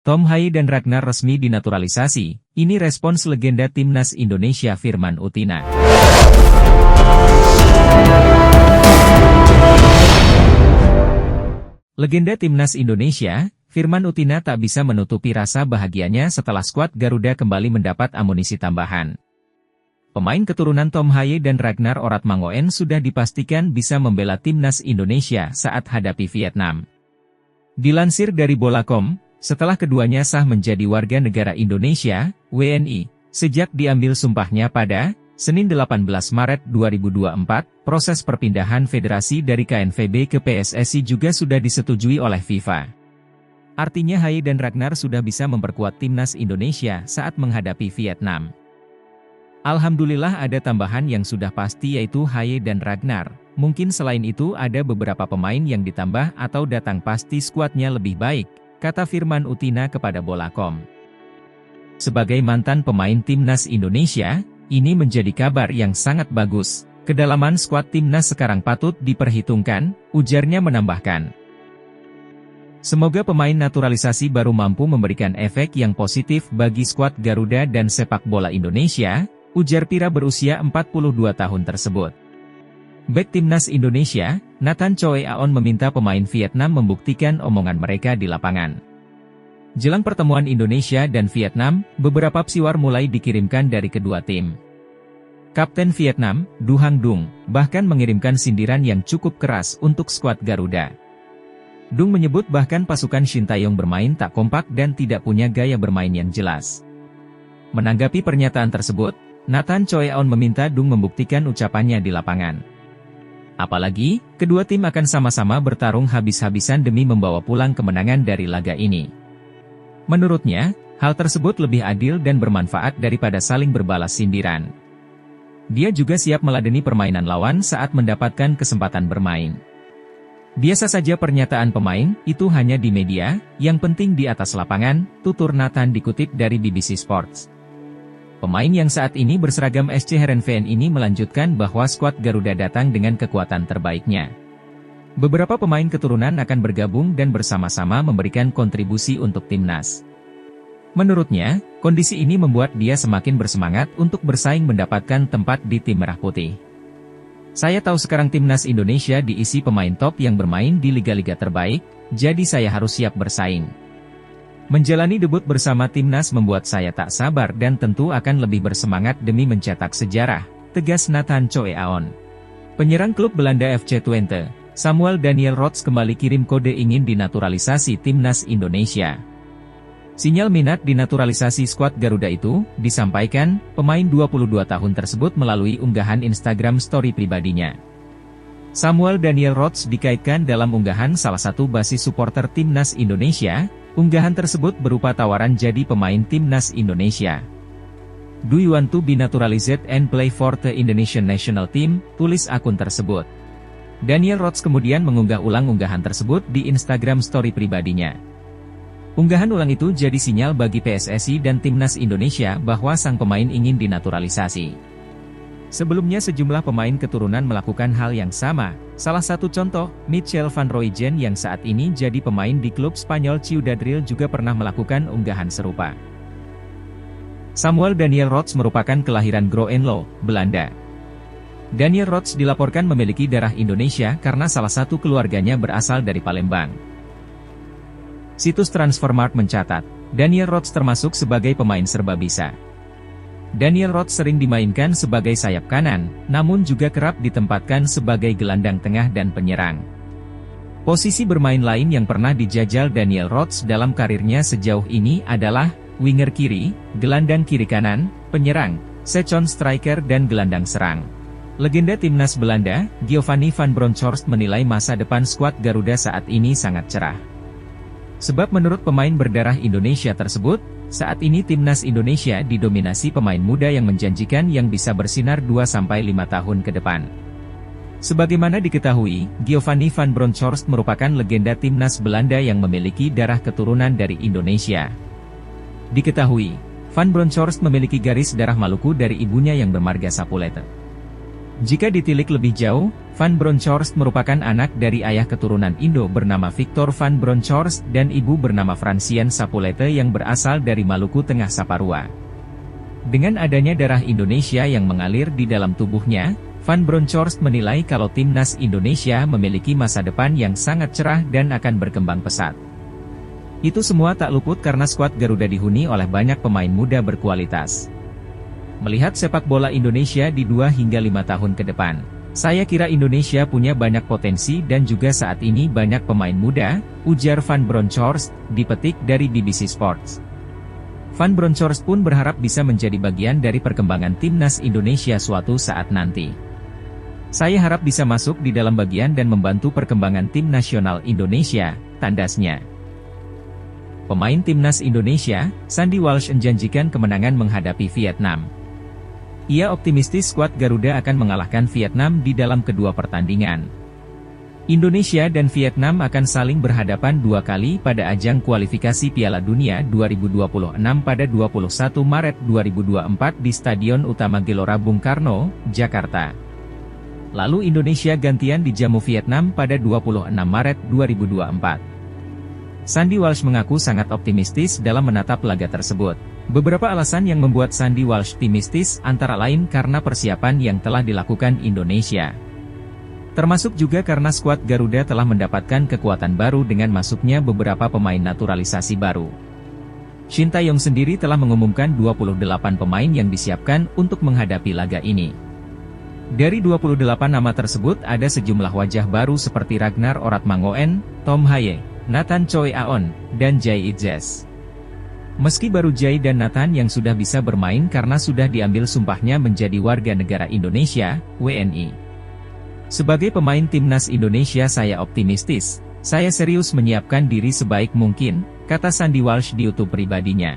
Tom Haye dan Ragnar resmi dinaturalisasi, ini respons legenda Timnas Indonesia Firman Utina. Legenda Timnas Indonesia, Firman Utina tak bisa menutupi rasa bahagianya setelah skuad Garuda kembali mendapat amunisi tambahan. Pemain keturunan Tom Haye dan Ragnar Oratmangoen sudah dipastikan bisa membela Timnas Indonesia saat hadapi Vietnam. Dilansir dari Bola.com, setelah keduanya sah menjadi warga negara Indonesia, WNI, sejak diambil sumpahnya pada Senin 18 Maret 2024, proses perpindahan federasi dari KNVB ke PSSI juga sudah disetujui oleh FIFA. Artinya Haye dan Ragnar sudah bisa memperkuat Timnas Indonesia saat menghadapi Vietnam. Alhamdulillah ada tambahan yang sudah pasti yaitu Haye dan Ragnar. Mungkin selain itu ada beberapa pemain yang ditambah atau datang pasti skuadnya lebih baik, kata Firman Utina kepada Bola.com. Sebagai mantan pemain Timnas Indonesia, ini menjadi kabar yang sangat bagus. Kedalaman skuad Timnas sekarang patut diperhitungkan, ujarnya menambahkan. Semoga pemain naturalisasi baru mampu memberikan efek yang positif bagi skuad Garuda dan sepak bola Indonesia, ujar pira berusia 42 tahun tersebut. Bek Timnas Indonesia, Nathan Choe Aon meminta pemain Vietnam membuktikan omongan mereka di lapangan. Jelang pertemuan Indonesia dan Vietnam, beberapa psiwar mulai dikirimkan dari kedua tim. Kapten Vietnam, Du Hang Dung, bahkan mengirimkan sindiran yang cukup keras untuk skuad Garuda. Dung menyebut bahkan pasukan Shin Tae-yong bermain tak kompak dan tidak punya gaya bermain yang jelas. Menanggapi pernyataan tersebut, Nathan Choe Aon meminta Dung membuktikan ucapannya di lapangan. Apalagi, kedua tim akan sama-sama bertarung habis-habisan demi membawa pulang kemenangan dari laga ini. Menurutnya, hal tersebut lebih adil dan bermanfaat daripada saling berbalas sindiran. Dia juga siap meladeni permainan lawan saat mendapatkan kesempatan bermain. Biasa saja pernyataan pemain, itu hanya di media, yang penting di atas lapangan, tutur Nathan dikutip dari BBC Sports. Pemain yang saat ini berseragam SC Heerenveen ini melanjutkan bahwa skuad Garuda datang dengan kekuatan terbaiknya. Beberapa pemain keturunan akan bergabung dan bersama-sama memberikan kontribusi untuk timnas. Menurutnya, kondisi ini membuat dia semakin bersemangat untuk bersaing mendapatkan tempat di tim merah putih. Saya tahu sekarang timnas Indonesia diisi pemain top yang bermain di liga-liga terbaik, jadi saya harus siap bersaing. Menjalani debut bersama timnas membuat saya tak sabar dan tentu akan lebih bersemangat demi mencetak sejarah, tegas Nathan Choe Aon. Penyerang klub Belanda FC Twente, Samuel Daniel Rots kembali kirim kode ingin dinaturalisasi timnas Indonesia. Sinyal minat dinaturalisasi skuad Garuda itu disampaikan pemain 22 tahun tersebut melalui unggahan Instagram story pribadinya. Samuel Daniel Rots dikaitkan dalam unggahan salah satu basis supporter timnas Indonesia. Unggahan tersebut berupa tawaran jadi pemain timnas Indonesia. Do you want to be naturalized and play for the Indonesian national team? Tulis akun tersebut. Daniel Rots kemudian mengunggah ulang unggahan tersebut di Instagram story pribadinya. Unggahan ulang itu jadi sinyal bagi PSSI dan timnas Indonesia bahwa sang pemain ingin dinaturalisasi. Sebelumnya sejumlah pemain keturunan melakukan hal yang sama. Salah satu contoh, Michel van Rooijen yang saat ini jadi pemain di klub Spanyol Ciudad Real juga pernah melakukan unggahan serupa. Samuel Daniel Rots merupakan kelahiran Groenlo, Belanda. Daniel Rots dilaporkan memiliki darah Indonesia karena salah satu keluarganya berasal dari Palembang. Situs Transfermarkt mencatat, Daniel Rots termasuk sebagai pemain serba bisa. Daniel Rots sering dimainkan sebagai sayap kanan, namun juga kerap ditempatkan sebagai gelandang tengah dan penyerang. Posisi bermain lain yang pernah dijajal Daniel Rots dalam karirnya sejauh ini adalah winger kiri, gelandang kiri kanan, penyerang, second striker dan gelandang serang. Legenda timnas Belanda, Giovanni van Bronckhorst menilai masa depan skuad Garuda saat ini sangat cerah. Sebab menurut pemain berdarah Indonesia tersebut, saat ini timnas Indonesia didominasi pemain muda yang menjanjikan yang bisa bersinar 2-5 tahun ke depan. Sebagaimana diketahui, Giovanni van Bronckhorst merupakan legenda timnas Belanda yang memiliki darah keturunan dari Indonesia. Diketahui, Van Bronckhorst memiliki garis darah Maluku dari ibunya yang bermarga Sapulete. Jika ditilik lebih jauh, Van Bronckhorst merupakan anak dari ayah keturunan Indo bernama Victor Van Bronckhorst dan ibu bernama Franciane Sapulete yang berasal dari Maluku Tengah Saparua. Dengan adanya darah Indonesia yang mengalir di dalam tubuhnya, Van Bronckhorst menilai kalau timnas Indonesia memiliki masa depan yang sangat cerah dan akan berkembang pesat. Itu semua tak luput karena skuad Garuda dihuni oleh banyak pemain muda berkualitas. Melihat sepak bola Indonesia di 2 hingga 5 tahun ke depan, saya kira Indonesia punya banyak potensi dan juga saat ini banyak pemain muda, ujar Van Bronckhorst, dipetik dari BBC Sports. Van Bronckhorst pun berharap bisa menjadi bagian dari perkembangan timnas Indonesia suatu saat nanti. Saya harap bisa masuk di dalam bagian dan membantu perkembangan tim nasional Indonesia, tandasnya. Pemain timnas Indonesia, Sandy Walsh menjanjikan kemenangan menghadapi Vietnam. Ia optimistis skuad Garuda akan mengalahkan Vietnam di dalam kedua pertandingan. Indonesia dan Vietnam akan saling berhadapan 2 kali pada ajang kualifikasi Piala Dunia 2026 pada 21 Maret 2024 di Stadion Utama Gelora Bung Karno, Jakarta. Lalu Indonesia gantian dijamu Vietnam pada 26 Maret 2024. Sandy Walsh mengaku sangat optimistis dalam menatap laga tersebut. Beberapa alasan yang membuat Sandy Walsh optimistis antara lain karena persiapan yang telah dilakukan Indonesia. Termasuk juga karena skuad Garuda telah mendapatkan kekuatan baru dengan masuknya beberapa pemain naturalisasi baru. Shin Tae-yong sendiri telah mengumumkan 28 pemain yang disiapkan untuk menghadapi laga ini. Dari 28 nama tersebut ada sejumlah wajah baru seperti Ragnar Oratmangoen, Tom Haye, Nathan Choi Aon, dan Jay Itzes. Meski baru Jay dan Nathan yang sudah bisa bermain karena sudah diambil sumpahnya menjadi warga negara Indonesia, WNI. Sebagai pemain timnas Indonesia saya optimistis, saya serius menyiapkan diri sebaik mungkin, kata Sandy Walsh di YouTube pribadinya.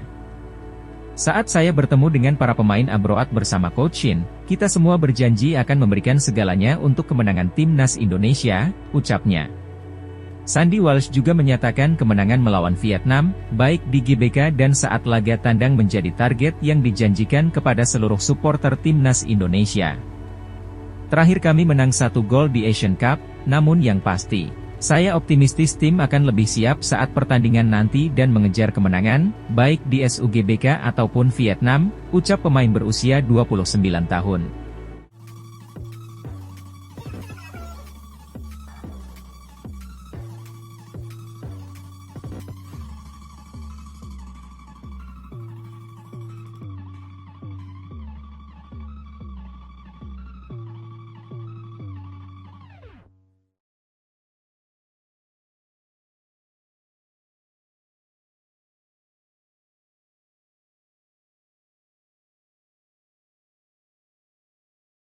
Saat saya bertemu dengan para pemain Abroad bersama Coach Shin, kita semua berjanji akan memberikan segalanya untuk kemenangan timnas Indonesia, ucapnya. Sandy Walsh juga menyatakan kemenangan melawan Vietnam, baik di GBK dan saat laga tandang menjadi target yang dijanjikan kepada seluruh supporter timnas Indonesia. Terakhir kami menang 1 gol di Asian Cup, namun yang pasti, saya optimistis tim akan lebih siap saat pertandingan nanti dan mengejar kemenangan, baik di SUGBK ataupun Vietnam, ucap pemain berusia 29 tahun.